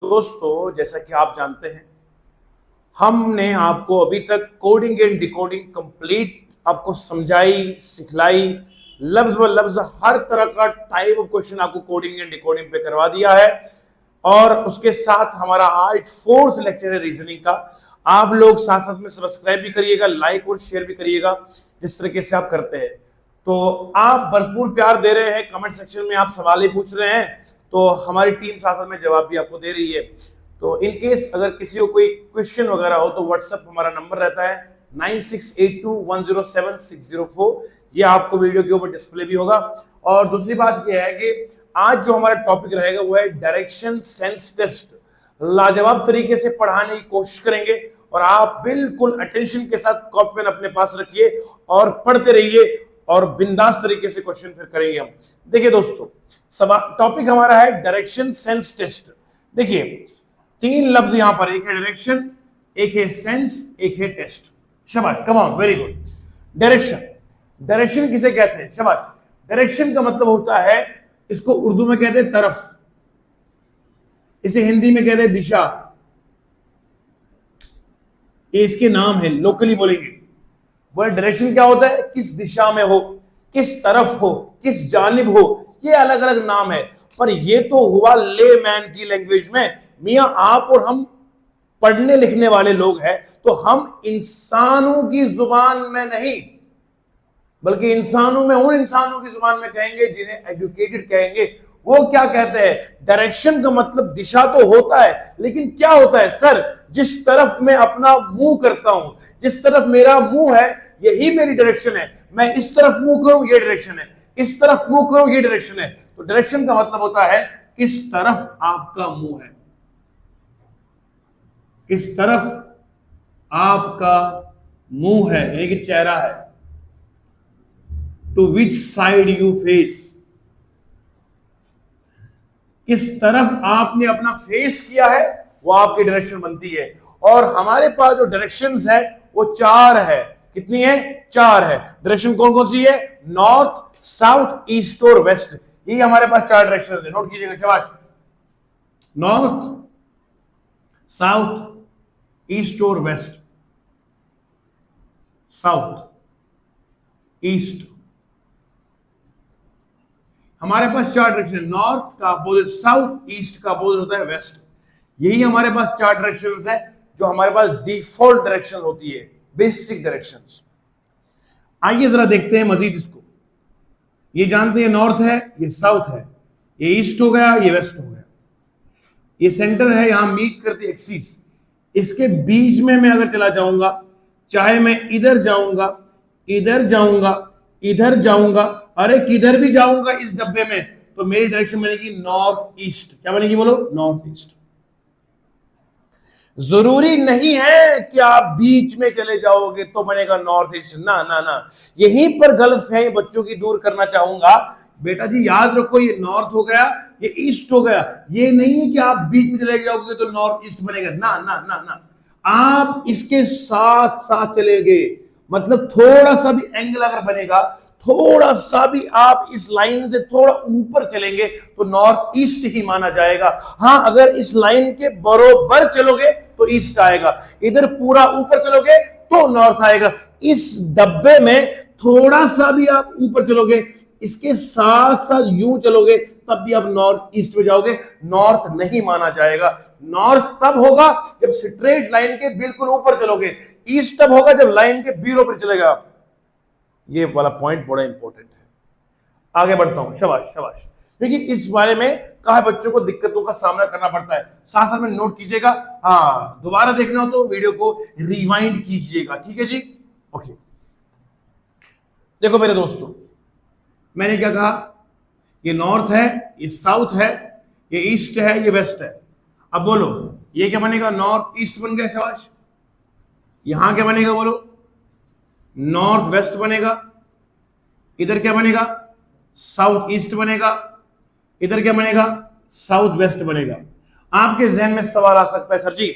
दोस्तों, जैसा कि आप जानते हैं, हमने आपको अभी तक कोडिंग एंड डिकोडिंग कंप्लीट आपको समझाई, सिखलाई, लफ्ज व लफ्ज हर तरह का टाइप ऑफ क्वेश्चन आपको कोडिंग एंड डिकोडिंग पे करवा दिया है। और उसके साथ हमारा आज 4th लेक्चर है रीजनिंग का। आप लोग साथ साथ में सब्सक्राइब भी करिएगा, लाइक और शेयर भी करिएगा जिस तरीके से आप करते हैं। तो आप भरपूर प्यार दे रहे हैं, कमेंट सेक्शन में आप सवाल ही पूछ रहे हैं, तो हमारी टीम साथ साथ में जवाब भी आपको दे रही है। तो इन केस अगर किसी को कोई क्वेश्चन वगैरह हो तो व्हाट्सएप हमारा नंबर रहता है 9682107604। ये आपको वीडियो के ऊपर डिस्प्ले भी होगा। और दूसरी बात यह है कि आज जो हमारा टॉपिक रहेगा वो है डायरेक्शन सेंस टेस्ट। लाजवाब तरीके से पढ़ाने की कोशिश करेंगे और आप बिल्कुल अटेंशन के साथ कॉपी पेन अपने पास रखिए और पढ़ते रहिए और बिंदास तरीके से क्वेश्चन फिर करेंगे हम। देखिए दोस्तों, टॉपिक हमारा है डायरेक्शन सेंस टेस्ट। देखिए 3 लफ्ज यहां पर, एक है डायरेक्शन, एक है सेंस, एक है टेस्ट। शाबाश, come on, very good. Direction, direction किसे कहते हैं? शाबाश। डायरेक्शन का मतलब होता है, इसको उर्दू में कहते हैं तरफ, इसे हिंदी में कहते हैं दिशा। ये इसके नाम है, लोकली बोलेंगे। वो डायरेक्शन क्या होता है? किस दिशा में हो, किस तरफ हो, किस जानिब हो, ये अलग अलग नाम है। पर ये तो हुआ लेमैन की लैंग्वेज में। मियां आप और हम पढ़ने लिखने वाले लोग हैं, तो हम इंसानों की जुबान में नहीं बल्कि इंसानों में, उन इंसानों की जुबान में कहेंगे जिन्हें एजुकेटेड कहेंगे। वो क्या कहते हैं? डायरेक्शन का मतलब दिशा तो होता है, लेकिन क्या होता है? सर, जिस तरफ मैं अपना मुंह करता हूं, जिस तरफ मेरा मुंह है, यही मेरी डायरेक्शन है। मैं इस तरफ मुंह करूं, ये डायरेक्शन है, इस तरफ मुंह करूं, ये डायरेक्शन है। तो डायरेक्शन का मतलब होता है किस तरफ आपका मुंह है, किस तरफ आपका मुंह है, यानी कि चेहरा है। To which side you face, किस तरफ आपने अपना फेस किया है, वो आपकी डायरेक्शन बनती है। और हमारे पास जो डायरेक्शंस है वो 4 है। कितनी है? 4 है। डायरेक्शन कौन कौन सी है? नॉर्थ, साउथ, ईस्ट और वेस्ट। ये हमारे पास 4 डायरेक्शन है, नोट कीजिएगा। शाबाश। नॉर्थ, साउथ, ईस्ट और वेस्ट। साउथ, ईस्ट, हमारे पास 4 डायरेक्शन। नॉर्थ का अपोजिट साउथ, ईस्ट का अपोजिट होता है वेस्ट। यही हमारे पास 4 डायरेक्शंस है जो हमारे पास डिफॉल्ट डायरेक्शन होती है, बेसिक डायरेक्शंस। आइए जरा देखते हैं मजीद इसको। ये जानते हैं नॉर्थ है, ये साउथ है, ये ईस्ट हो गया, ये वेस्ट हो गया, ये सेंटर है, यहां मीट करती एक्सिस। इसके बीच में मैं अगर चला जाऊंगा, चाहे मैं इधर जाऊंगा, इधर जाऊंगा, इधर जाऊंगा, अरे किधर भी जाऊंगा इस डब्बे में, तो मेरी डायरेक्शन बनेगी नॉर्थ ईस्ट। क्या बनेगी? बोलो, नॉर्थ ईस्ट। जरूरी नहीं है कि आप बीच में चले जाओगे तो बनेगा नॉर्थ ईस्ट। ना ना ना, यहीं पर गलतफहमी बच्चों की दूर करना चाहूंगा। बेटा जी याद रखो, ये नॉर्थ हो गया, ये ईस्ट हो गया। ये नहीं है कि आप बीच में चले जाओगे तो नॉर्थ ईस्ट बनेगा। ना ना ना ना, आप इसके साथ साथ चलेंगे। मतलब थोड़ा सा भी एंगल अगर बनेगा, थोड़ा सा भी आप इस लाइन से थोड़ा ऊपर चलेंगे तो नॉर्थ ईस्ट ही माना जाएगा। हां, अगर इस लाइन के बरोबर चलोगे तो ईस्ट आएगा, इधर पूरा ऊपर चलोगे तो नॉर्थ आएगा। इस डब्बे में थोड़ा सा भी आप ऊपर चलोगे, इसके साथ साथ यूं चलोगे, तब भी आप नॉर्थ ईस्ट में जाओगे, नॉर्थ नहीं माना जाएगा। नॉर्थ तब होगा जब स्ट्रेट लाइन के बिल्कुल ऊपर चलोगे, ईस्ट तब होगा जब लाइन के बिल्कुल ऊपर चलेगा। ये वाला पॉइंट बड़ा इंपॉर्टेंट है। आगे बढ़ता हूं। शाबाश शाबाश। देखिए इस बारे में कहा बच्चों को दिक्कतों का सामना करना पड़ता है, साथ साथ में नोट कीजिएगा। हाँ, दोबारा देखना हो तो वीडियो को रिवाइंड कीजिएगा, ठीक है जी? ओके, देखो मेरे दोस्तों, मैंने क्या कहा? ये नॉर्थ है, ये साउथ है, ये ईस्ट है, ये वेस्ट है। अब बोलो ये क्या बनेगा? नॉर्थ ईस्ट बन गया। शाबाश। यहां क्या बनेगा? बोलो, नॉर्थ वेस्ट बनेगा। इधर क्या बनेगा? साउथ ईस्ट बनेगा। इधर क्या बनेगा? साउथ वेस्ट बनेगा। आपके जहन में सवाल आ सकता है, सर जी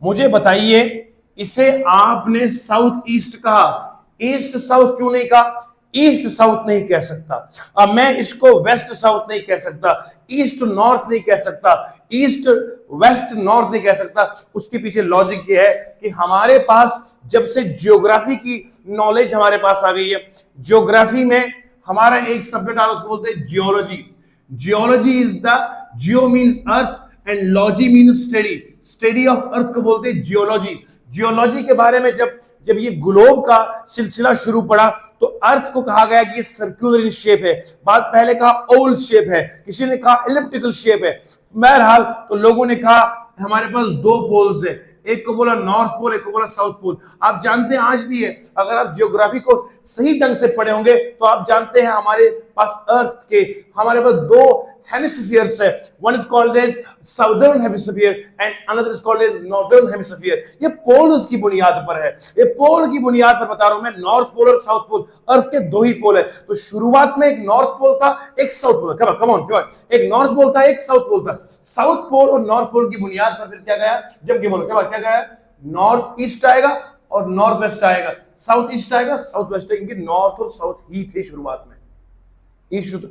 मुझे बताइए, इसे आपने साउथ ईस्ट कहा, ईस्ट साउथ क्यों नहीं कहा? ईस्ट साउथ नहीं कह सकता। अब मैं इसको वेस्ट साउथ नहीं कह सकता, ईस्ट नॉर्थ नहीं कह सकता, ईस्ट वेस्ट नॉर्थ नहीं कह सकता। उसके पीछे लॉजिक ये है कि हमारे पास जब से जियोग्राफी की नॉलेज हमारे पास आ गई है, जियोग्राफी में हमारा एक सब्जेक्ट आता है, उसको बोलते हैं geology. Geology is the, Jio means earth and logy means study, study of earth को बोलते हैं जियोलॉजी। जियोलॉजी के बारे में जब जब ये ग्लोब का सिलसिला शुरू पड़ा तो अर्थ को कहा गया कि ये सर्कुलर इन शेप है, बाद पहले कहा ओवल शेप है, किसी ने कहा एलिप्टिकल शेप है। बहरहाल तो लोगों ने कहा हमारे पास दो पोल्स है, एक को बोला नॉर्थ पोल, एक को बोला साउथ पोल। आप जानते हैं आज भी है, अगर आप जियोग्राफी को सही ढंग से पढ़े होंगे तो आप जानते हैं हमारे पास अर्थ के, हमारे पास दो हेमिस्फीयर्स है, one is called as southern hemisphere and another is called as northern hemisphere. ये पोल्स की बुनियाद पर है, ये पोल की बुनियाद पर बता रहा हूं मैं, नॉर्थ पोल और साउथ पोल, अर्थ के दो ही पोल है। तो शुरुआत में एक नॉर्थ पोल था, एक साउथ पोल था, कम ऑन, एक नॉर्थ पोल था, एक साउथ पोल था। साउथ पोल और नॉर्थ पोल की बुनियाद पर फिर क्या गया, जब के बोलो क्या गया, नॉर्थ ईस्ट आएगा और नॉर्थ वेस्ट आएगा, साउथ ईस्ट आएगा, साउथ वेस्ट आएगा, क्योंकि नॉर्थ और साउथ ही थे शुरुआत में,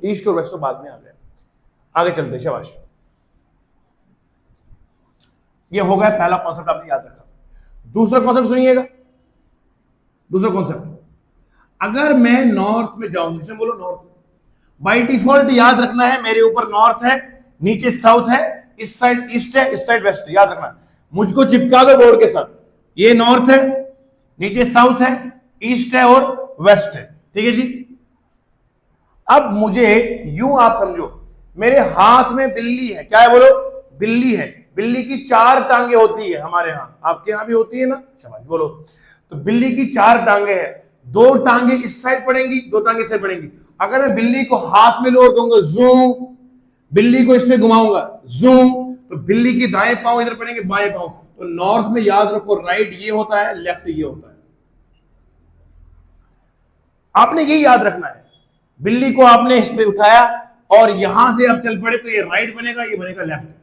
ईस्ट और वेस्ट तो बाद में आ गए। आगे चलते, शाबाश। ये हो गया पहला कॉन्सेप्ट, आपने याद रखा। दूसरा कॉन्सेप्ट सुनिएगा, दूसरा कॉन्सेप्ट, अगर मैं नॉर्थ में जाऊं, जिसे बोलो नॉर्थ, बाय डिफॉल्ट याद रखना है मेरे ऊपर नॉर्थ है, नीचे साउथ है, इस साइड ईस्ट है, इस साइड वेस्ट है, याद रखना। मुझको चिपका दो बोर्ड के साथ, ये नॉर्थ है, नीचे साउथ है, ईस्ट है और वेस्ट है, ठीक है जी। अब मुझे यूं आप समझो, मेरे हाथ में बिल्ली है, क्या है बोलो, बिल्ली है। बिल्ली की चार टांगे होती है हमारे यहां, आपके यहां भी होती है ना, शाबाश बोलो। तो बिल्ली की चार टांगे हैं, दो टांगे इस साइड पड़ेंगी, दो टांगे इस साइड पड़ेंगी। अगर मैं बिल्ली को हाथ में लो और कहूंगा जूम, बिल्ली को इस पे घुमाऊंगा जूम, तो बिल्ली की दाएं पांव इधर पड़ेंगे, बाएं पांव। तो नॉर्थ में याद रखो राइट ये होता है, लेफ्ट ये होता है, आपने यही याद रखना है। बिल्ली को आपने इस पे उठाया और यहां से आप चल पड़े तो ये राइट बनेगा, ये बनेगा लेफ्ट।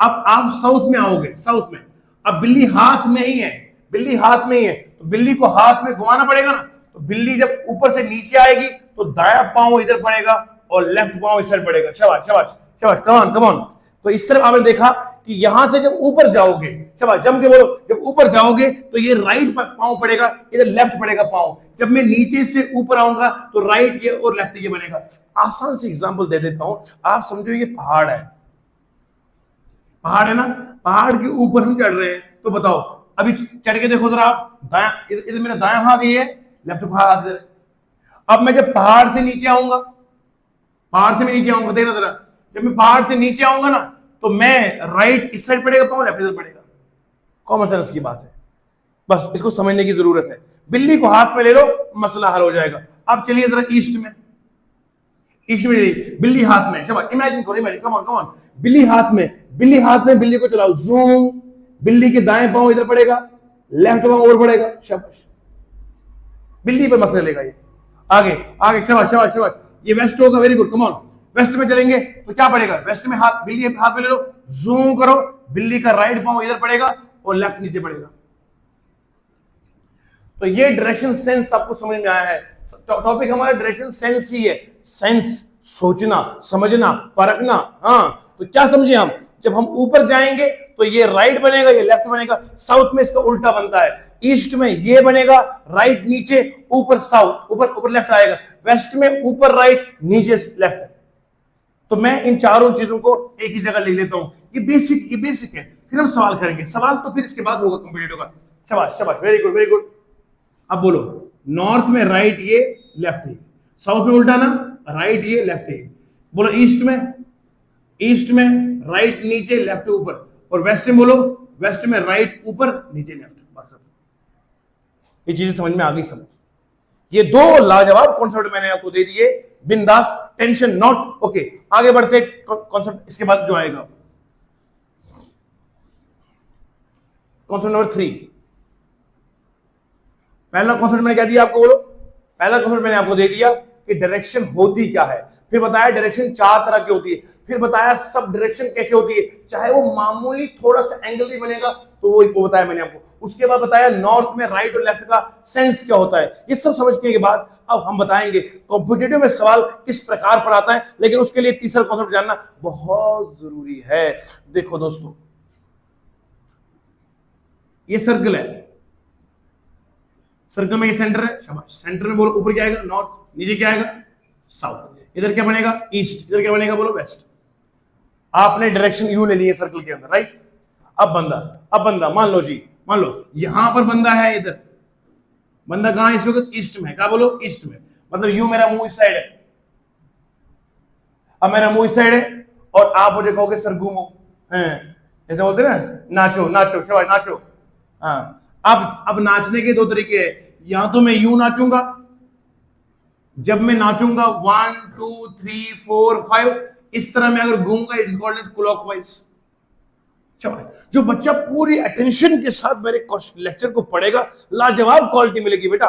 अब आप साउथ में आओगे, साउथ में अब बिल्ली हाथ में ही है, बिल्ली हाथ में ही है, तो बिल्ली को हाथ में घुमाना पड़ेगा ना। तो बिल्ली जब ऊपर से नीचे आएगी तो दायां पांव इधर पड़ेगा और लेफ्ट पांव इस साइड पड़ेगा। शाबाश शाबाश शाबाश, कम ऑन कम ऑन। तो इस तरफ आपने देखा कि यहां से जब ऊपर जाओगे, शाबाश जम के बोलो, जब ऊपर जाओगे तो ये राइट पांव पड़ेगा, इधर लेफ्ट पड़ेगा पांव। जब मैं नीचे से ऊपर आऊंगा तो राइट ये और लेफ्ट ये बनेगा। आसान से एग्जांपल दे देता हूं, आप समझो ये पहाड़ है, पहाड़ है ना, पहाड़ के ऊपर हम चढ़ रहे हैं, तो बताओ अभी चढ़ के देखो जरा आप, दायां इधर मेरा दायां हाथ ये है, लेफ्ट हाथ इधर। अब मैं जब पहाड़ से नीचे आऊंगा, पहाड़ से मैं नीचे आऊंगा, देखना जरा, जब मैं पहाड़ से नीचे आऊंगा ना तो मैं राइट इस साइड पड़ेगा पांव, लेफ्ट इधर पड़ेगा। कॉमन सेंस की बात है, बस इसको समझने की जरूरत है। बिल्ली को हाथ में ले लो, मसला हल हो जाएगा। अब चलिए जरा ईस्ट में, ईस्ट में बिल्ली हाथ में, चलो इमेजिन करो, imagine, come on come on. बिल्ली हाथ में, बिल्ली हाथ में, बिल्ली को चलाओ जूम, बिल्ली के दाएं पांव इधर पड़ेगा, लेफ्ट पांव और पड़ेगा, शाबाश। बिल्ली पे मसला लेगा ये, आगे आगे, शाबाश शाबाश शाबाश। ये वेस्ट होगा, very good, come on. West में चलेंगे तो क्या पड़ेगा, वेस्ट में हाथ, बिल्ली हाथ में ले लो, जूम करो, बिल्ली का राइट पांव इधर पड़ेगा और लेफ्ट नीचे पड़ेगा। तो ये डायरेक्शन सेंस आपको समझ में आया है। टॉपिक हमारा डायरेक्शन सेंस ही है, सेंस सोचना, समझना, परखना। हाँ, तो क्या समझे हम, जब हम ऊपर जाएंगे तो ये राइट बनेगा, ये लेफ्ट बनेगा। साउथ में इसका उल्टा बनता है, ईस्ट में ये बनेगा राइट नीचे, ऊपर साउथ, ऊपर ऊपर लेफ्ट आएगा। वेस्ट में ऊपर राइट, नीचे लेफ्ट। तो मैं इन चारों चीजों को एक ही जगह लिख लेता हूं। ये बेसिक है। फिर हम सवाल करेंगे, सवाल तो फिर इसके बाद होगा कंप्लीट होगा। शाबाश शाबाश, वेरी गुड वेरी गुड। अब बोलो, नॉर्थ में राइट ये, लेफ्ट ये, साउथ में उल्टा ना, राइट ये, लेफ्ट ये। बोलो ईस्ट में राइट नीचे, लेफ्ट ऊपर, और वेस्ट में बोलो, वेस्ट में राइट ऊपर, नीचे लेफ्ट। बस ये चीजें समझ में आ गई सब। ये दो लाजवाब कॉन्सेप्ट मैंने आपको दे दिए, बिंदास, टेंशन नॉट। ओके, आगे बढ़ते कॉन्सेप्ट इसके बाद जो आएगा, कॉन्सेप्ट नंबर 3। पहला कॉन्सेप्ट मैंने क्या दिया आपको, बोलो, पहला कॉन्सेप्ट मैंने आपको दे दिया कि डायरेक्शन होती क्या है। फिर बताया डायरेक्शन 4 तरह की होती है, फिर बताया सब डायरेक्शन कैसे होती है, चाहे वो मामूली थोड़ा सा एंगल भी बनेगा तो वो बताया मैंने आपको। उसके बाद बताया नॉर्थ में राइट और लेफ्ट का सेंस क्या होता है। ये सब समझने के बाद अब हम बताएंगे कॉम्पिटिटिव में सवाल किस प्रकार पर आता है, लेकिन उसके लिए तीसरा कॉन्सेप्ट जानना बहुत जरूरी है। देखो दोस्तों, ये सर्कल है, सर्कल में ये सेंटर है, शाबाश। सेंटर में बोलो ऊपर क्या आएगा, नॉर्थ, नीचे क्या आएगा, साउथ, इधर क्या बनेगा, ईस्ट, इधर क्या बनेगा, बोलो वेस्ट। आपने डायरेक्शन यू ले लिए सर्कल के अंदर, राइट। अब बंदा मान लो जी, मान लो यहां पर बंदा है, इधर बंदा कहां इस वक्त, ईस्ट में, क्या बोलो, ईस्ट में, मतलब यू मेरा मुंह इस साइड है, अब मेरा मुंह इस साइड है और आप मुझे कहोगे सर घूमो, जैसे बोलते हैं ना, नाचो नाचो शाबाश नाचो। हाँ, अब नाचने के दो तरीके हैं, या तो मैं यूं नाचूंगा, जब मैं नाचूंगा 1 2 3 4 5 इस तरह मैं अगर घूमूंगा, it is called as clockwise. जो बच्चा पूरी अटेंशन के साथ मेरे लेक्चर को पढ़ेगा, लाजवाब क्वालिटी मिलेगी बेटा।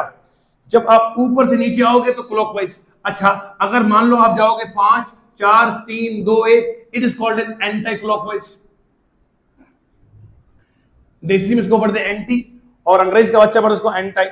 जब आप ऊपर से नीचे आओगे तो क्लॉकवाइज। अच्छा, अगर मान लो आप जाओगे 5 4 3 2 1, it is called as anti clockwise. देसी में इसको पढ़ते एंटी और अंग्रेज का बच्चा पढ़ता इसको एंटी।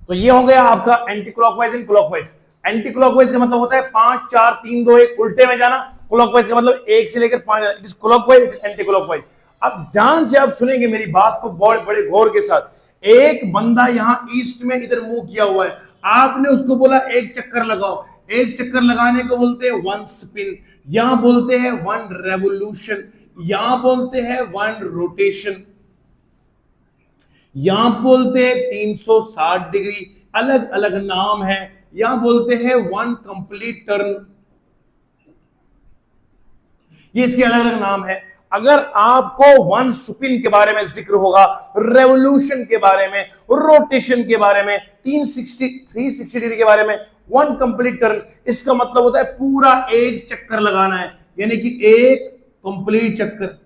तो ये हो गया आपका anti clockwise and clockwise. Anti clockwise का मतलब होता है 5 4 3 2 1 उल्टे में जाना, क्लॉकवाइज का मतलब 1 से लेकर 5 जाना, it is clockwise, it is anti clockwise. अब ध्यान से आप सुनेंगे मेरी बात को बहुत बड़े गौर के साथ। एक बंदा यहां ईस्ट में इधर मुंह किया हुआ है, आपने उसको बोला एक चक्कर लगाओ, एक चक्कर लगाने को बोलते हैं 1 स्पिन, यहां बोलते हैं 1 रेवोल्यूशन, यहां बोलते हैं 1 रोटेशन, यहां बोलते हैं 360 डिग्री, अलग अलग नाम है। यहां बोलते हैं 1 कंप्लीट टर्न, ये इसके अलग अलग नाम है। अगर आपको 1 स्पिन के बारे में जिक्र होगा, रेवोल्यूशन के बारे में, रोटेशन के बारे में, 360 डिग्री के बारे में, 1 कंप्लीट टर्न, इसका मतलब होता है पूरा एक चक्कर लगाना है, यानी कि एक कंप्लीट चक्कर।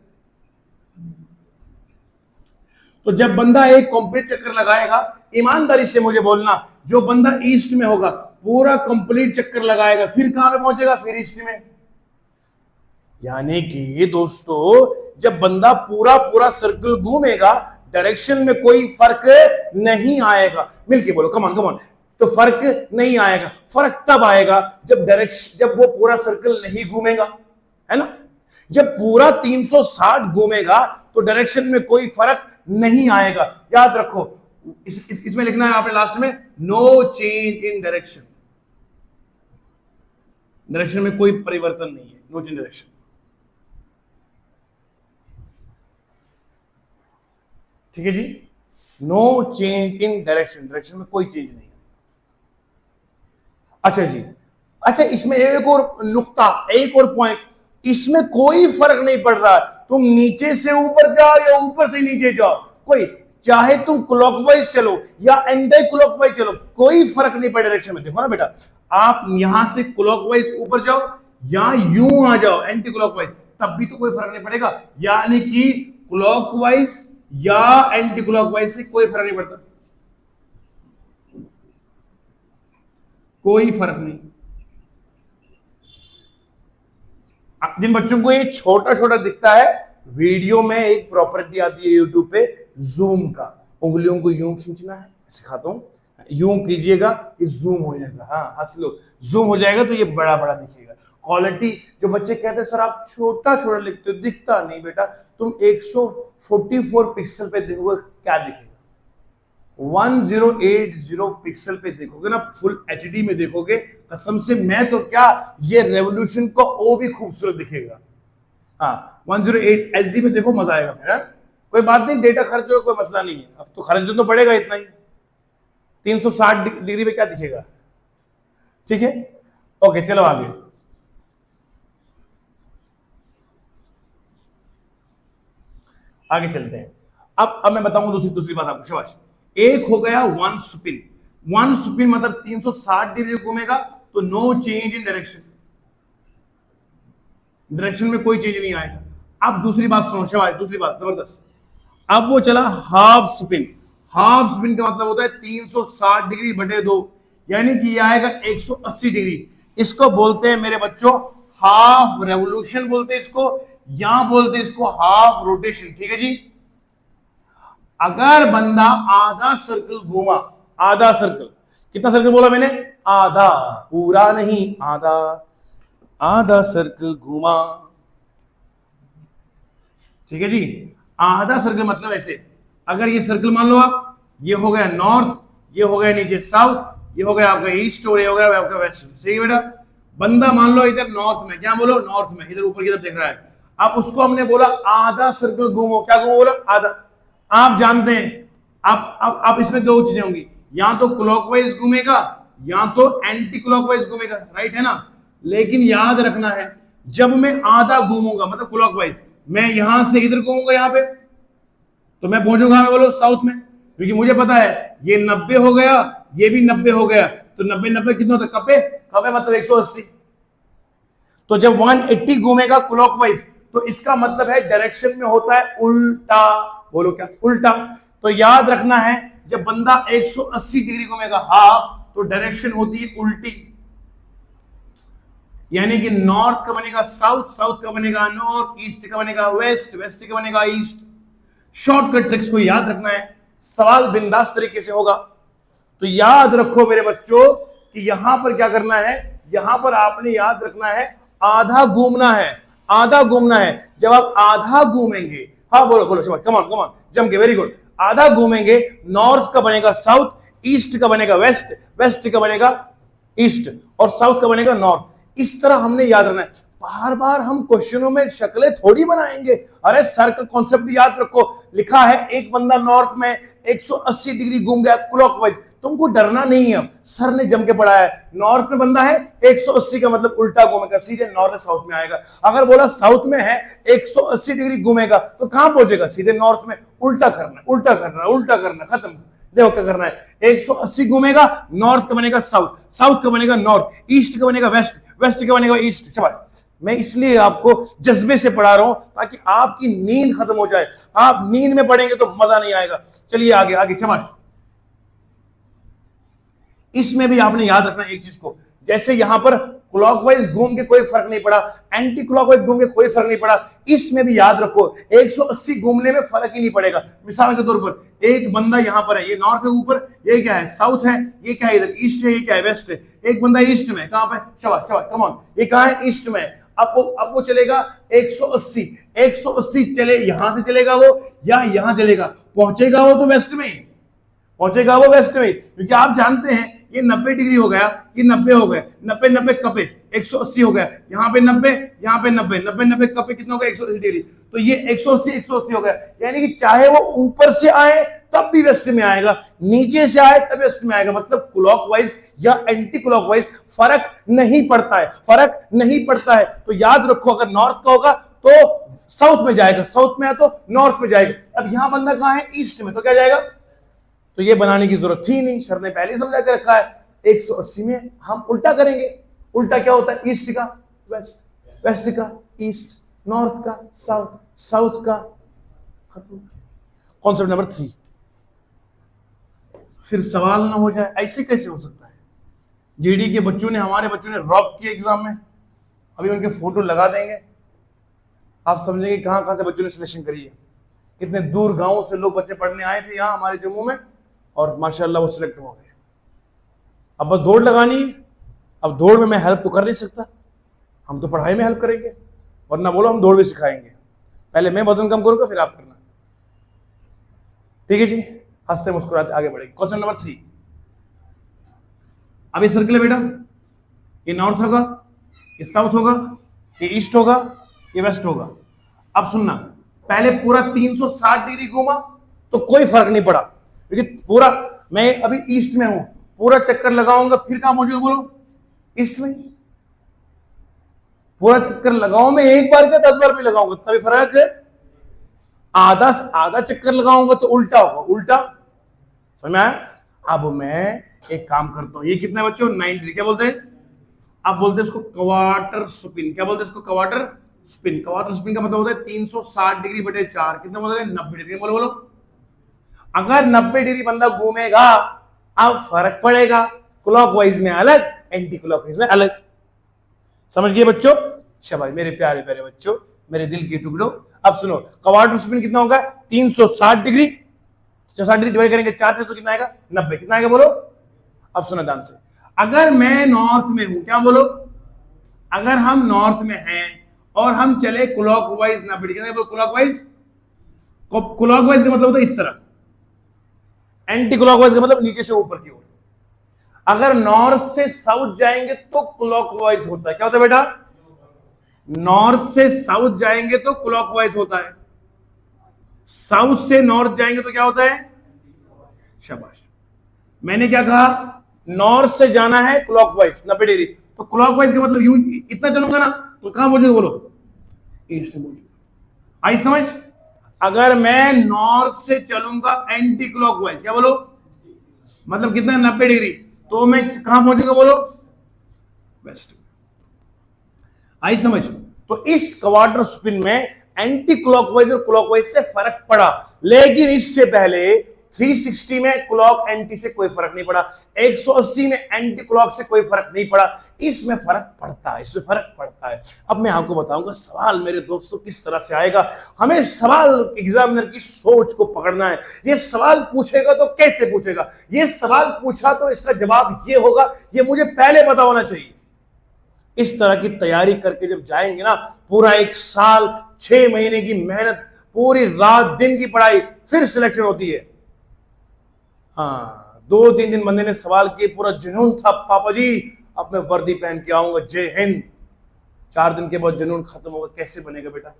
तो जब बंदा एक कंप्लीट चक्कर लगाएगा, ईमानदारी से मुझे बोलना, जो बंदा ईस्ट में होगा पूरा कंप्लीट चक्कर लगाएगा, फिर कहां पे पहुंचेगा, फिर ईस्ट में। यानी कि दोस्तों जब बंदा पूरा पूरा सर्कल घूमेगा, डायरेक्शन में कोई फर्क नहीं आएगा। मिलके बोलो, कम ऑन। तो फर्क नहीं आएगा, फर्क तब आएगा जब वो पूरा सर्कल नहीं घूमेगा, है ना। जब पूरा 360 घूमेगा तो डायरेक्शन में कोई फर्क नहीं आएगा। याद रखो, इसमें लिखना है आपने लास्ट में, no change in direction. Direction में कोई परिवर्तन नहीं है, नो चेंज डायरेक्शन। ठीक है जी, no change in direction, direction में कोई चेंज नहीं है। अच्छा जी, अच्छा इसमें एक और नुक्ता, एक और पॉइंट, इसमें कोई फर्क नहीं पड़ रहा, तुम नीचे से ऊपर जाओ या ऊपर से नीचे जाओ, कोई, चाहे तुम क्लॉकवाइज चलो या एंटी क्लॉकवाइज चलो, कोई फर्क नहीं पड़े डायरेक्शन में। देखो ना बेटा, आप यहां से क्लॉकवाइज ऊपर जाओ या यूं आ जाओ एंटी क्लॉकवाइज, तब भी तो कोई फर्क नहीं पड़ेगा। यानी कि क्लॉकवाइज या एंटी क्लॉकवाइज से कोई फर्क नहीं पड़ता, कोई फर्क नहीं। जिन बच्चों को ये छोटा छोटा दिखता है, वीडियो में एक प्रॉपर्टी आती है यूट्यूब पे, जूम का, उंगलियों को यूं खींचना है, सिखाता हूं, यूं कीजिएगा, ये जूम हो जाएगा। हाँ हंस लो, जूम हो जाएगा तो ये बड़ा बड़ा दिखेगा। क्वालिटी, जो बच्चे कहते हैं सर आप छोटा छोटा लिखते हो, दिखता नहीं बेटा, तुम 144 पिक्सल पे देखोगे क्या दिखेगा, 1080 पिक्सल पे देखोगे ना, फुल एचडी में देखोगे, कसम से मैं तो क्या, ये रेवोल्यूशन का ओ भी खूबसूरत दिखेगा। हाँ 108 एचडी में देखो, मजा आएगा फिर। कोई बात नहीं, डेटा खर्च हो कोई मसला नहीं है, अब तो खर्च तो पड़ेगा इतना ही, 360 डिग्री पे क्या दिखेगा। ठीक है, ओके चलो आगे। आगे चलते हैं। अब मैं बताऊंगा दूसरी बात आपको, शाबाश। एक हो गया 1 स्पिन, 1 स्पिन मतलब 360 डिग्री घूमेगा, तो no change in direction, direction में कोई चेंज नहीं आएगा। अब दूसरी बात सुनो, शाबाश, दूसरी बात जबरदस्त। अब वो चला हाफ स्पिन। हाफ स्पिन का मतलब होता है 360 डिग्री बटे 2, यानी कि ये आएगा 180 डिग्री। इसको बोलते हैं मेरे बच्चों हाफ रेवोल्यूशन बोलते हैं इसको, या बोलते हैं इसको हाफ रोटेशन। ठीक है जी। अगर बंदा आधा सर्कल घूमा, आधा सर्कल, कितना सर्कल बोला मैंने? आधा, पूरा नहीं, आधा, आधा सर्कल घूमा। ठीक है जी। आधा सर्कल मतलब ऐसे, अगर ये सर्कल मान लो आप, ये हो गया नॉर्थ, ये हो गया नीचे साउथ, ये हो गया आपका ईस्ट और ये हो गया आपका वेस्ट। सही है बेटा। बंदा मान लो इधर नॉर्थ में, क्या बोलो नॉर्थ में, इधर ऊपर की तरफ देख रहा है। अब उसको हमने बोला आधा सर्कल घूमो, क्या घूमो बोला? आधा। आप जानते हैं अब इसमें दो चीजें होंगी, या तो क्लॉकवाइज घूमेगा या तो एंटी क्लॉकवाइज घूमेगा, राइट है ना। लेकिन याद रखना है, जब मैं आधा घूमूंगा मतलब क्लॉकवाइज, मैं यहां से इधर घूमूंगा यहां पे, तो मैं पहुंचूंगा मैं बोलो साउथ में, क्योंकि मुझे पता है ये 90 हो गया, ये भी 90 हो गया, तो 90 90 कितना होता है? कपे, कपे मतलब 180। तो जब 180 घूमेगा क्लॉकवाइज, तो इसका मतलब है डायरेक्शन में होता है उल्टा। बोलो क्या? उल्टा। तो याद रखना है, जब बंदा 180 डिग्री घूमेगा हाफ, तो डायरेक्शन होती है उल्टी, यानी कि नॉर्थ का बनेगा साउथ, साउथ का बनेगा नॉर्थ, ईस्ट का बनेगा वेस्ट, वेस्ट का बनेगा ईस्ट। शॉर्टकट ट्रिक्स को याद रखना है, सवाल बिंदास तरीके से होगा। तो याद रखो मेरे बच्चों कि यहां पर क्या करना है, यहां पर आपने याद रखना है आधा घूमना है, आधा घूमना है। जब आप आधा घूमेंगे, हाँ बोलो बोलो, कमान कमान, जम के, वेरी गुड। आधा घूमेंगे, नॉर्थ का बनेगा साउथ, ईस्ट का बनेगा वेस्ट, वेस्ट का बनेगा ईस्ट, और साउथ का बनेगा नॉर्थ। इस तरह हमने याद रखना है। बार बार हम क्वेश्चनों में शक्लें थोड़ी बनाएंगे। अरे सर का कॉन्सेप्ट याद रखो, लिखा है एक बंदा नॉर्थ में 180 डिग्री घूम गया क्लॉकवाइज, तुमको डरना नहीं है, सर ने जम के पढ़ाया है। नॉर्थ में बंदा है 180 का मतलब उल्टा घूमेगा, सीधे नॉर्थ साउथ में आएगा। अगर बोला साउथ में है 180 डिग्री घूमेगा, तो कहां पहुंचेगा? सीधे नॉर्थ में। उल्टा करना, उल्टा करना, उल्टा करना, खत्म। देखो क्या करना है, 180 घूमेगा, नॉर्थ का बनेगा साउथ, साउथ का बनेगा नॉर्थ, ईस्ट का बनेगा वेस्ट, वेस्ट का बनेगा ईस्ट। चलो, मैं इसलिए आपको जज्बे से पढ़ा रहा हूं ताकि आपकी नींद खत्म हो जाए। आप नींद में पढ़ेंगे तो मजा नहीं आएगा। चलिए आगे आगे, शाबाश। इसमें भी आपने याद रखना एक चीज को, जैसे यहां पर क्लॉकवाइज घूम के कोई फर्क नहीं पड़ा, एंटी क्लॉकवाइज घूम के कोई फर्क नहीं पड़ा, इसमें भी याद रखो 180 घूमने में फर्क ही नहीं पड़ेगा। मिसाल के तौर पर एक बंदा यहां पर है, ये नॉर्थ है ऊपर, ये क्या है साउथ है, ये क्या है इधर ईस्ट है, ये क्या है वेस्ट है। एक बंदा ईस्ट में, कहां पे? शाबाश शाबाश, कम ऑन, ये कहां है? ईस्ट में। अब वो चलेगा 180, 180 चले, यहां से चलेगा वो या यहां चलेगा, पहुंचेगा वो तो वेस्ट में, पहुंचेगा वो वेस्ट में, क्योंकि आप जानते हैं ये 90 डिग्री हो गया, ये 90 हो गए, 90 90 कपे 180 हो गया, यहाँ पे 90, यहाँ पे 90, 90 90 कपे कितना हो गया? 180 डिग्री। तो ये 180 180 हो गया, यानी कि चाहे वो ऊपर से आए तब भी वेस्ट में आएगा, नीचे से आए तब वेस्ट में आएगा। मतलब क्लॉकवाइज या एंटी क्लॉकवाइज फर्क नहीं पड़ता है, फर्क नहीं पड़ता है। तो याद रखो, अगर नॉर्थ का होगा तो साउथ में जाएगा, साउथ में है तो नॉर्थ में जाएगा। अब यहां बंदा कहां है? ईस्ट में, तो क्या जाएगा? तो ये बनाने की जरूरत थी नहीं, सर ने पहले समझा के रखा है। 180 में हम उल्टा करेंगे। उल्टा क्या होता है? ईस्ट का वेस्ट, वेस्ट का ईस्ट, नॉर्थ का साउथ, साउथ का खत्म। Concept number 3। फिर सवाल ना हो जाए ऐसे कैसे हो सकता है? जीडी के बच्चों ने, हमारे बच्चों ने रॉक किया एग्जाम में, अभी उनके फोटो लगा देंगे, आप समझेंगे कहां कहां से बच्चों ने सिलेक्शन करी है। कितने दूर गांवों से लोग बच्चे पढ़ने आए थे यहां हमारे जम्मू में, और माशाल्लाह वो सिलेक्ट हो गए। अब बस दौड़ लगानी है। अब दौड़ में मैं हेल्प तो कर नहीं सकता, हम तो पढ़ाई में हेल्प करेंगे, वरना बोलो हम दौड़ भी सिखाएंगे। पहले मैं वजन कम करूंगा, फिर आप करना। ठीक है जी, हंसते मुस्कुराते आगे बढ़ेंगे। Question number 3। अब ये सर्कल है बेटा, ये नॉर्थ होगा, ये साउथ होगा, ये ईस्ट होगा, ये वेस्ट होगा। अब सुनना, पहले पूरा 360 डिग्री घूमा तो कोई फर्क नहीं पड़ा, क्योंकि पूरा, मैं अभी ईस्ट में हूं, पूरा चक्कर लगाऊंगा फिर कहां पहुंचूंगा? बोलो ईस्ट में। पूरा चक्कर लगाऊं मैं एक बार क्या 10 बार भी लगाऊंगा, तभी फर्क है। आधा आधा चक्कर लगाऊंगा तो उल्टा होगा, उल्टा। समझ में आया? अब मैं एक काम करता हूं, ये कितना बच्चों? 90 डिग्री। क्या बोलते हैं? आप बोलते हैं इसको क्वार्टर स्पिन। क्या बोलते हैं इसको? Quarter spin. क्वार्टर स्पिन का मतलब होता है 360 डिग्री बटे 4, कितना होता है 90 डिग्री। बोलो बोलो, अगर 90 डिग्री बंदा घूमेगा अब फर्क पड़ेगा, क्लॉकवाइज में अलग, एंटी क्लॉकवाइज में अलग। समझ गए बच्चों? शाबाश मेरे प्यारे प्यारे बच्चों, मेरे दिल के टुकड़ों। अब सुनो, क्वार्टर स्पिन कितना होगा 360 डिग्री, 60 डिग्री डिवाइड करेंगे 4 से तो कितना आएगा 90, कितना आएगा बोलो। अब सुनो ध्यान से, अगर मैं नॉर्थ में हूं, क्या बोलो, अगर हम नॉर्थ में हैं और हम चले क्लॉकवाइज 90 डिग्री, क्लॉकवाइज, क्लॉकवाइज का मतलब होता है इस तरह, एंटी क्लॉकवाइज का मतलब नीचे से ऊपर की ओर। अगर नॉर्थ से साउथ जाएंगे तो क्लॉकवाइज होता है, क्या होता है बेटा, नॉर्थ से साउथ जाएंगे तो क्लॉकवाइज होता है, साउथ से नॉर्थ जाएंगे तो क्या होता है, शाबाश। मैंने क्या कहा, नॉर्थ से जाना है क्लॉकवाइज 90 डिग्री, तो क्लॉकवाइज का मतलब यूं इतना चलूंगा ना तो कहां पहुंचूंगा बोलो, ईस्ट में पहुंचूंगा। आई समझ? अगर मैं नॉर्थ से चलूंगा एंटी क्लॉकवाइज, क्या बोलो, मतलब कितना 90 डिग्री, तो मैं कहां पहुंचूंगा बोलो, वेस्ट। आई समझ? तो इस क्वार्टर स्पिन में एंटी क्लॉकवाइज और क्लॉकवाइज से फर्क पड़ा, लेकिन इससे पहले 360 में क्लॉक एंटी से कोई फर्क नहीं पड़ा, 180 में एंटी क्लॉक से कोई फर्क नहीं पड़ा। इसमें फर्क पड़ता है, इसमें फर्क पड़ता है। अब मैं आपको बताऊंगा सवाल मेरे दोस्तों किस तरह से आएगा। हमें सवाल एग्जामिनर की सोच को पकड़ना है। ये सवाल पूछेगा तो कैसे पूछेगा, ये सवाल पूछा तो इसका जवाब ये होगा, ये मुझे पहले पता होना चाहिए। इस तरह की तैयारी करके जब जाएंगे ना, पूरा 1 साल 6 महीने की मेहनत, पूरी रात दिन की पढ़ाई, फिर सिलेक्शन होती है। हाँ, 2-3 दिन बंदे ने सवाल किए, पूरा जुनून था, पापा जी अब मैं वर्दी पहन के आऊंगा, जय हिंद। 4 दिन के बाद जुनून खत्म होगा, कैसे बनेगा बेटा,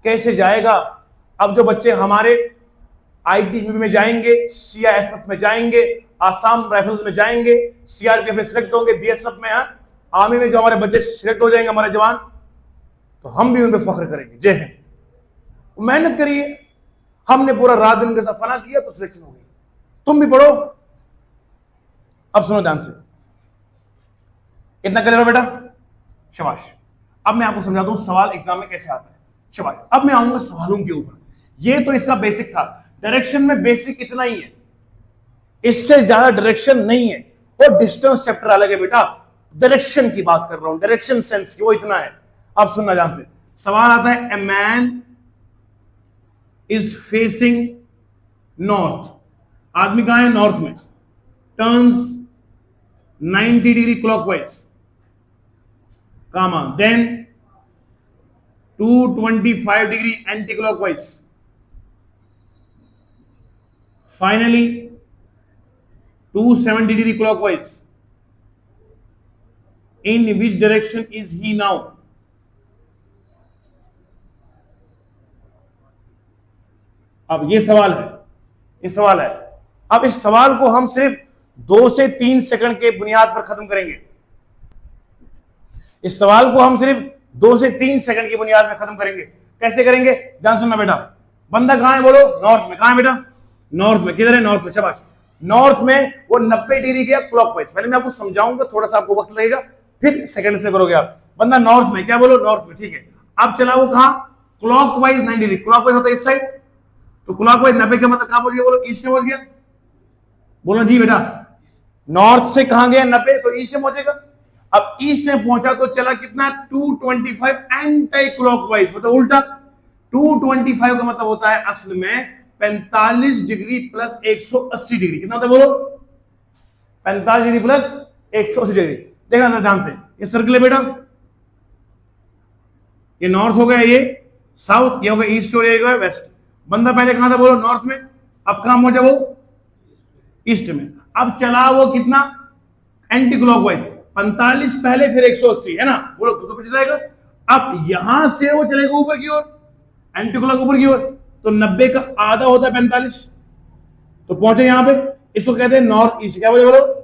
कैसे जाएगा? अब जो बच्चे हमारे आईटीबीपी में जाएंगे, सीआईएसएफ में जाएंगे, आसाम राइफल्स में जाएंगे, सीआरपीएफ में सिलेक्ट होंगे, बीएसएफ में, आर्मी में जो हमारे बच्चे सिलेक्ट हो जाएंगे, हमारे जवान, तो हम भी उन पर फख्र करेंगे, जय हिंद। मेहनत करिए, हमने पूरा रात दिन के साथ फना किया तो सिलेक्शन हो गई, तुम भी पढ़ो। अब सुनो ध्यान से, इतना क्लियर हो बेटा, शाबाश। अब मैं आपको समझाता हूं सवाल एग्जाम में कैसे आता है, शाबाश। अब मैं आऊंगा सवालों के ऊपर। ये तो इसका बेसिक था, डायरेक्शन में बेसिक इतना ही है, इससे ज्यादा डायरेक्शन नहीं है। और डिस्टेंस चैप्टर अलग है बेटा, डायरेक्शन की बात कर रहा हूं, डायरेक्शन सेंस की, वो इतना है। अब सुनना ध्यान से, सवाल आता है, a man is facing north, आदमी कहां है, नॉर्थ में, turns 90 degree clockwise, comma, then 225 degree anti clockwise, finally 270 degree clockwise. In which direction is he now? अब ये सवाल है, ये सवाल है। अब इस सवाल को हम सिर्फ 2 से 3 सेकंड के बुनियाद पर खत्म करेंगे। इस सवाल को हम सिर्फ 2 से 3 सेकंड की बुनियाद पर खत्म करेंगे। कैसे करेंगे, ध्यान सुनना बेटा। बंदा कहां है बोलो, नॉर्थ में। कहां है बेटा, नॉर्थ में। किधर है, नॉर्थ में, शाबाश। नॉर्थ में वो 90 डिग्री गया क्लॉकवाइज। पहले मैं आपको समझाऊंगा, थोड़ा सा आपको वक्त लगेगा, फिर सेकंड्स में करोगे आप। बंदा नॉर्थ में, क्या बोलो, नॉर्थ में, ठीक है। अब चला वो कहां, क्लॉकवाइज 90 डिग्री, क्लॉकवाइज होता है इस साइड, तो क्लॉकवाइज 90 का मतलब कहां पहुंच गया बोलो, ईस्ट में पहुंच गया। बोलो जी बेटा, नॉर्थ से कहां गया 90, तो ईस्ट में पहुंचेगा। अब ईस्ट में पहुंचा तो चला कितना, 225 एंटी क्लॉकवाइज, मतलब उल्टा। 225 का मतलब होता है असल में 45 डिग्री प्लस 180 डिग्री। कितना होता है बोलो, 45 डिग्री प्लस 180 डिग्री। देखना ध्यान से, ये सर्कल है बेटा, ये नॉर्थ हो गया, ये साउथ, ये हो गया ईस्ट और ये हो गया वेस्ट। बंदा पहले कहां था बोलो, नॉर्थ में, अब कहां पहुंचा वो, ईस्ट में। अब चला वो कितना, एंटी क्लॉकवाइज, 45 पहले फिर 180, है ना, बोलो 225 आएगा। अब यहां से वो चलेगा ऊपर की ओर, एंटी क्लॉक ऊपर की ओर, तो 90 का आधा होता है 45, तो पहुंचे यहां पे, इसको कहते हैं नॉर्थ ईस्ट। क्या बोलो,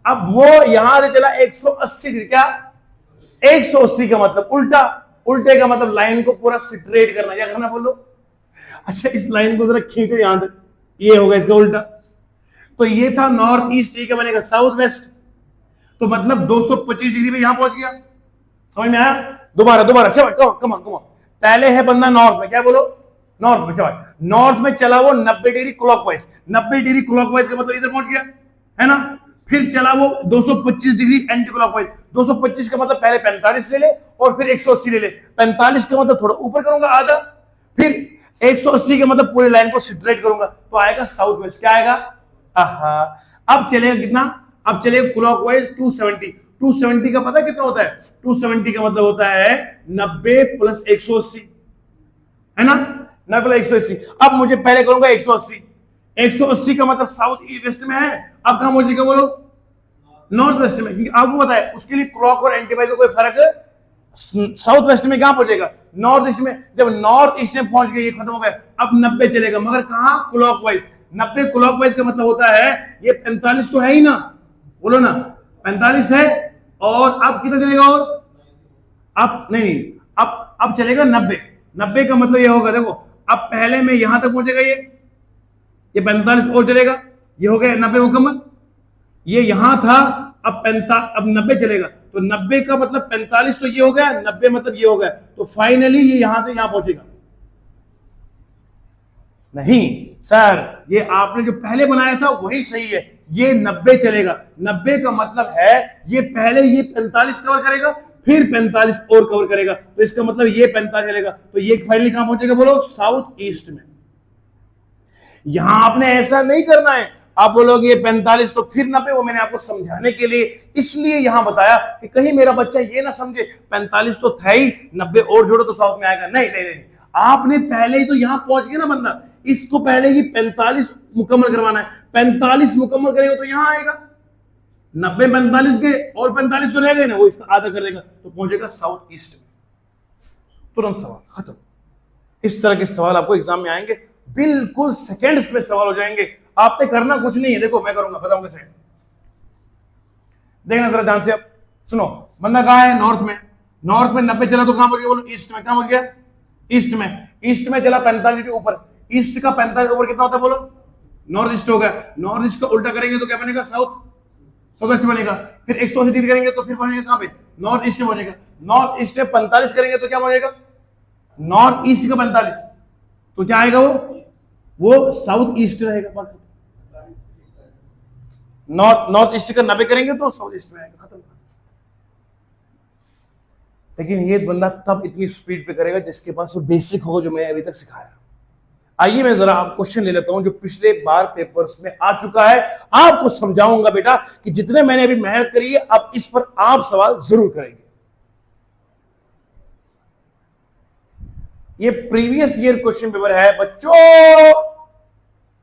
अब वो यहां से चला 180 डिग्री, क्या 180 का मतलब उल्टा, उल्टे का मतलब लाइन को पूरा स्ट्रेट करना, क्या करना बोलो। अच्छा, इस लाइन को जरा खींचो यहां तक, ये होगा इसका उल्टा। तो ये था नॉर्थ ईस्ट, ठीक है, बनेगा साउथ वेस्ट, तो मतलब 225 डिग्री पे यहां पहुंच गया। समझ में आया, दोबारा दोबारा, शाबाश, कम ऑन कम ऑन। पहले है बंदा नॉर्थ में, क्या बोलो, नॉर्थ में, शाबाश, नॉर्थ में चला वो 90 डिग्री क्लॉकवाइज, 90 डिग्री क्लॉकवाइज का मतलब इधर पहुंच गया, है ना। फिर चला वो 225 डिग्री एंटी क्लॉकवाइज, 225 का मतलब पहले 45 ले ले और फिर 180 ले ले, 45 का मतलब थोड़ा ऊपर करूंगा आधा, फिर 180 का मतलब पूरी लाइन को स्ट्रेट करूंगा, तो आएगा साउथ वेस्ट, क्या आएगा, आहा। अब चलेगा कितना, अब चलेगा क्लॉकवाइज 270, 270 का पता कितना होता है, 270 का मतलब होता है 90 प्लस 180, है ना, 90 प्लस 180। अब मुझे पहले करूंगा 180, 180 का मतलब साउथ वेस्ट में है, अब कहां पहुंचेगा बोलो, नॉर्थ वेस्ट में, क्योंकि आपको पता है उसके लिए क्लॉक और एंटी क्लॉक कोई फर्क है, साउथ वेस्ट में कहां पहुंचेगा, नॉर्थ ईस्ट में। जब नॉर्थ ईस्ट में पहुंच गए, ये खत्म हो गया, अब 90 चलेगा, मगर कहां, क्लॉकवाइज। 90 क्लॉकवाइज का मतलब होता है ये 45 तो है ही ना, बोलो ना, 45 है, और अब कितना चलेगा, और अब नहीं, अब चलेगा 90, 90 का मतलब ये होगा, देखो अब पहले में यहां तक पहुंचेगा, ये 45 और चलेगा, ये हो गया 90 मुकम्मल, ये यहां था, अब 90 चलेगा, तो 90 का मतलब 45 तो ये हो गया, 90 मतलब ये हो गया, तो फाइनली ये यहां से यहां पहुंचेगा। नहीं सर, ये आपने जो पहले बनाया था वही सही है, ये 90 चलेगा, 90 का मतलब है ये पहले ये 45 कवर करेगा, फिर 45 और कवर करेगा, तो इसका मतलब ये 45 चलेगा, तो ये फाइनली कहां पहुंचेगा बोलो, साउथ ईस्ट में। यहां आपने ऐसा नहीं करना है, आप बोलोगे ये 45 तो फिर 90, वो मैंने आपको समझाने के लिए इसलिए यहां बताया कि कहीं मेरा बच्चा ये ना समझे 45 तो था ही, 90 और जोड़ो तो साउथ में आएगा। नहीं नहीं नहीं, आपने पहले ही तो यहां पहुंच गया ना बंदा, इसको पहले ही 45 मुकम्मल करवाना है, 45 मुकम्मल करेगा तो यहां आएगा, 90 45 के और 45 तो रह गए ना, वो इसका आधा कर देगा तो पहुंचेगा साउथ ईस्ट में। तुरंत सवाल खत्म। इस तरह के सवाल आपको एग्जाम में आएंगे, बिल्कुल सेकंड्स में सवाल हो जाएंगे, आपने करना कुछ नहीं है। देखो मैं करूंगा, बताऊंगा कैसे, देखना जरा ध्यान से। अब सुनो, बंदा कहां है, नॉर्थ में, नॉर्थ में 90 चला तो कहां पहुंच गया बोलो, ईस्ट में, कहां पहुंच गया, ईस्ट में, ईस्ट में चला 45 के ऊपर, ईस्ट का 45 ऊपर कितना होता है बोलो, नॉर्थ ईस्ट हो गया, नॉर्थ ईस्ट का उल्टा करेंगे तो क्या बनेगा, साउथ वेस्ट बनेगा, फिर 180 डिग्री करेंगे तो फिर बनेगा कहां पे, नॉर्थ ईस्ट में बनेगा, नॉर्थ ईस्ट में 45 करेंगे तो क्या बनेगा, नॉर्थ ईस्ट का 45, तो क्या आएगा वो साउथ ईस्ट रहेगा, नॉर्थ ईस्ट का 90 करेंगे तो साउथ ईस्ट में आएगा, खत्म। लेकिन ये बंदा तब इतनी स्पीड पे करेगा जिसके पास वो बेसिक होगा जो मैंने अभी तक सिखाया। आइए मैं जरा आप क्वेश्चन ले लेता हूं जो पिछले बार पेपर्स में आ चुका है, आपको समझाऊंगा बेटा कि जितने मैंने अभी मेहनत करी है अब इस पर आप सवाल जरूर करेंगे। ये प्रीवियस ईयर क्वेश्चन पेपर है बच्चों।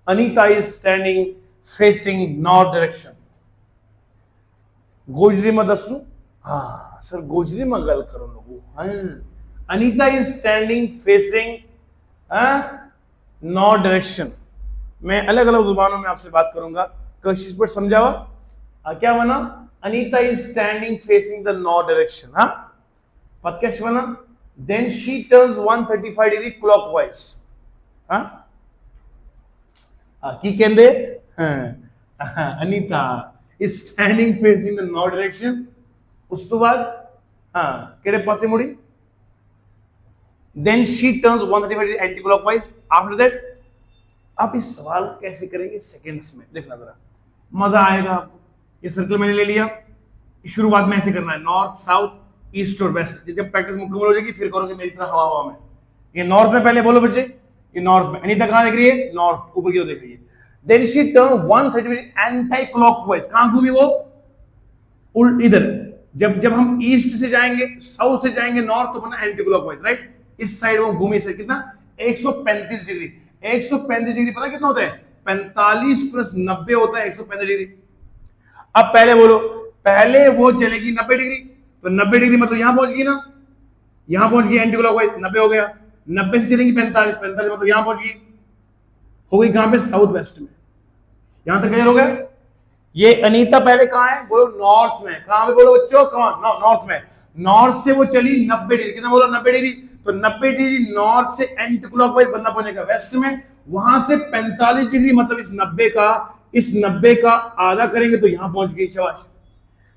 Anita is standing facing north direction. Gojri में दसू, हाँ सर गोजरी में गल करो लोगों, हाँ Anita is standing facing north direction. मैं अलग अलग जुबानों में आपसे बात करूंगा, कोशिश पर समझावा। क्या बना, Anita is standing facing the north direction, हाँ पद कैसे बना, then she turns 135 degree clockwise, हाँ की कहते Anita is standing facing the north direction. उस तो बाद हाँ केड़े पासे मुड़ी, then she turns 135 degree anti clockwise. After that आप इस सवाल कैसे करेंगे सेकंड्स में, देखना जरा मजा आएगा आपको। ये सर्कल मैंने ले लिया, शुरुआत में ऐसे करना है, नॉर्थ साउथ ईस्ट और वेस्ट। जब प्रैक्टिस मुकम्मल हो जाएगी फिर करोगे मेरी तरह हवा हवा में। ये नॉर्थ में पहले बोलो बच्चे, ये नॉर्थ में, अनीता कहां देख रही है, नॉर्थ, ऊपर की ओर देख रही है। Then she turn 130 degree anti clockwise, कहां घूमी वो, उल्ट इधर। जब हम ईस्ट से जाएंगे साउथ से जाएंगे नॉर्थ तो बना एंटी क्लॉकवाइज, राइट। इस साइड वो घूमी से कितना 135 डिग्री, 135 डिग्री पता कितना होता है, 45 प्लस 90 होता है 135 डिग्री। अब पहले बोलो, पहले वो चलेगी 90 डिग्री, तो 90 डिग्री मतलब यहां पहुंच गई ना, यहां पहुंच गई एंटी क्लॉकवाइज, 90 हो गया। 90 से चलेंगी 45, 45 मतलब यहां पहुंच गई, हो गई कहां पे, साउथ वेस्ट में। यहां तक क्लियर हो गया। ये अनीता पहले कहां है बोलो, नॉर्थ में। कहां पे बोलो बच्चों, कहां, नॉर्थ में। नॉर्थ से वो चली 90 डिग्री, कितना बोलो 90 डिग्री, तो 90 डिग्री नॉर्थ से एंटी क्लॉकवाइज बनना पड़ेगा वेस्ट में। वहां से 45 डिग्री मतलब इस 90 का आधा करेंगे तो यहां पहुंच गई, शाबाश।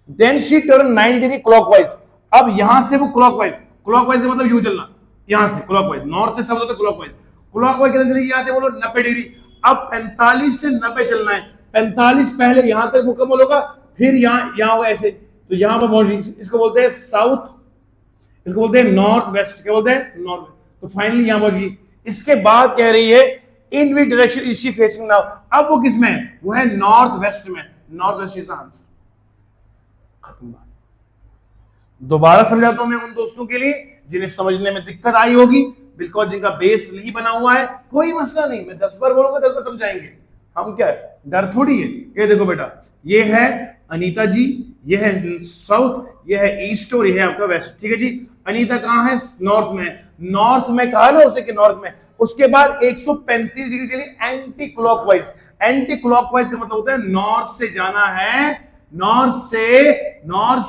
Then she turn 90 degree clockwise. अब यहां से वो क्लॉकवाइज, क्लॉकवाइज का मतलब यू चलना, यहां से क्लॉकवाइज, नॉर्थ से शब्द होता है क्लॉकवाइज, क्लॉकवाइज कितने चलेगी, यहां से बोलो 90 डिग्री। अब 45 से 90 चलना है, 45 पहले यहां तक मुकम्मल होगा, फिर यहां होगा ऐसे, तो यहां पर पहुंच गई, इसको बोलते हैं साउथ, इसको बोलते हैं नॉर्थ वेस्ट, क्या बोलते हैं नॉर्थ वेस्ट। तो फाइनली यहां पहुंच गई। इसके बाद कह रही है in which direction is she facing now, अब वो किस में है, वो है नॉर्थ वेस्ट में, north west is the answer. खत्म बात। दोबारा समझाता हूं मैं उन दोस्तों के लिए जिन्हें समझने में दिक्कत आई होगी, बिल्कुल जिनका बेस नहीं बना हुआ है, कोई मसला नहीं, मैं 10 बार बोलूंगा 10 बार समझाएंगे, हम क्या है, डर थोड़ी है। ये देखो बेटा, ये है अनीता जी, ये है साउथ, ये है ईस्ट और ये है आपका वेस्ट, ठीक है जी। अनीता कहां है, नॉर्थ में, नॉर्थ में कहा ना उसने कि नॉर्थ में। उसके बाद 135 डिग्री चली एंटी क्लॉकवाइज, एंटी क्लॉकवाइज का मतलब होता है नॉर्थ से जाना है, नॉर्थ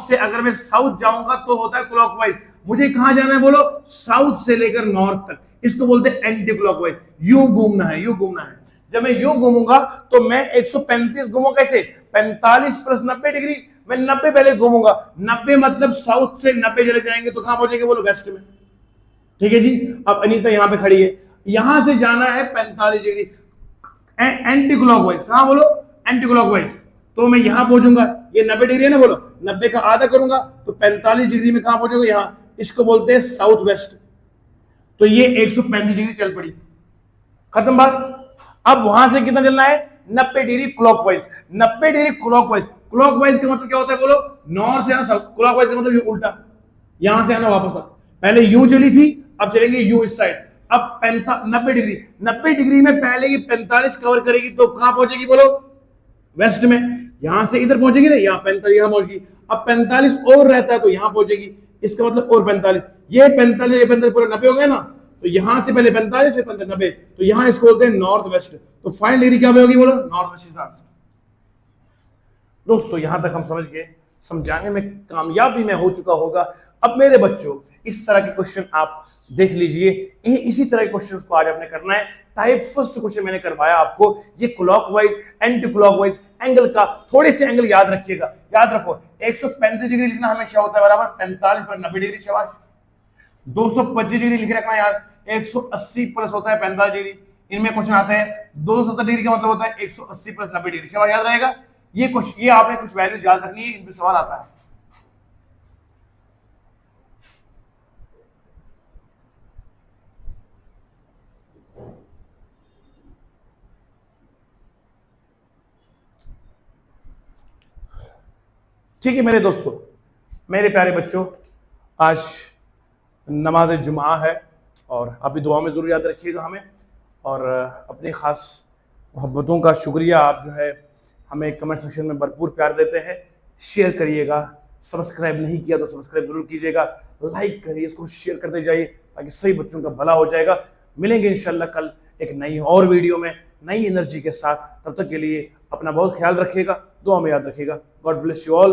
से अगर मैं साउथ जाऊंगा तो होता है क्लॉकवाइज, मुझे कहां जाना है बोलो, साउथ से लेकर नॉर्थ तक, इसको बोलते हैं एंटी क्लॉकवाइज। यूं घूमना है, यूं घूमना है। जब मैं यूं घूमूंगा तो मैं 135 घूमूंगा कैसे, 45 प्लस 90 डिग्री, मैं 90 पहले घूमूंगा, 90 मतलब साउथ से 90 चले जाएंगे तो कहां पहुंचेंगे बोलो, वेस्ट में, ठीक है जी। अब अनीता यहां पे खड़ी है, यहां से जाना है 45 डिग्री एंटी क्लॉकवाइज, कहां बोलो एंटी क्लॉकवाइज, तो मैं यहां पहुंचूंगा, ये 90 डिग्री है ना, बोलो 90 का आधा करूंगा तो 45 डिग्री में कहां पहुंचूंगा, यहां, इसको बोलते हैं साउथ वेस्ट। तो ये 135 डिग्री चल पड़ी, खत्म बात। अब वहां से कितना चलना है, 90 degree clockwise, 90 degree clockwise, clockwise का मतलब क्या होता है बोलो, नॉर्थ से आना साउथ, क्लॉकवाइज का मतलब ये उल्टा, यहां से आना वापस, अब पहले यूं चली थी, अब चलेंगे यूं इस साइड। अब 90 डिग्री, 90 डिग्री में पहले की 45 कवर करेगी तो कहां पहुंचेगी बोलो, वेस्ट में, यहां से इधर पहुंचेगी ना, यहां 45 यहां पहुंचेगी, अब 45 और रहता है तो यहां पहुंचेगी, इसका मतलब और 45, ये 45 ये 45 पूरे 90 हो गए ना, तो यहां से पहले 45 फिर 45 90, तो यहां इसको बोलते हैं नॉर्थ वेस्ट। तो फाइनल डिग्री क्या होगी बोलो, नॉर्थ वेस्ट इज आंसर। दोस्तों यहां तक हम समझ गए, समझाने में कामयाब भी मैं हो चुका होगा। अब मेरे बच्चों इस तरह के क्वेश्चन आप देख लीजिए, इसी तरह के क्वेश्चंस को आज आपने करना है। टाइप फर्स्ट क्वेश्चन मैंने करवाया आपको, ये क्लॉकवाइज एंटी क्लॉकवाइज एंगल का, थोड़े से एंगल याद रखिएगा, याद रखो 135 डिग्री लिखना हमेशा होता है बराबर 45 पर 90 डिग्री, शाबाश। 225 डिग्री लिख रखना यार, 180 प्लस होता है 45 डिग्री, इनमें क्वेश्चन आते हैं। 270 डिग्री का मतलब होता है 180 प्लस 90 डिग्री, शाबाश, याद रहेगा। ये क्वेश्चन, ये आपने कुछ वैल्यू याद रखनी है, इन पे सवाल आता है। ठीक है मेरे दोस्तों, मेरे प्यारे बच्चों, आज नमाज जुमा है और आप भी दुआ में ज़रूर याद रखिएगा हमें, और अपनी ख़ास मोहब्बतों का शुक्रिया, आप जो है हमें कमेंट सेक्शन में भरपूर प्यार देते हैं। शेयर करिएगा, सब्सक्राइब नहीं किया तो सब्सक्राइब जरूर कीजिएगा, लाइक करिए, इसको शेयर करते जाइए ताकि सही बच्चों का भला हो जाएगा। मिलेंगे इंशाल्लाह कल एक नई और वीडियो में नई एनर्जी के साथ, तब तक के लिए अपना बहुत ख्याल रखिएगा, दुआ में याद रखिएगा। God bless you all.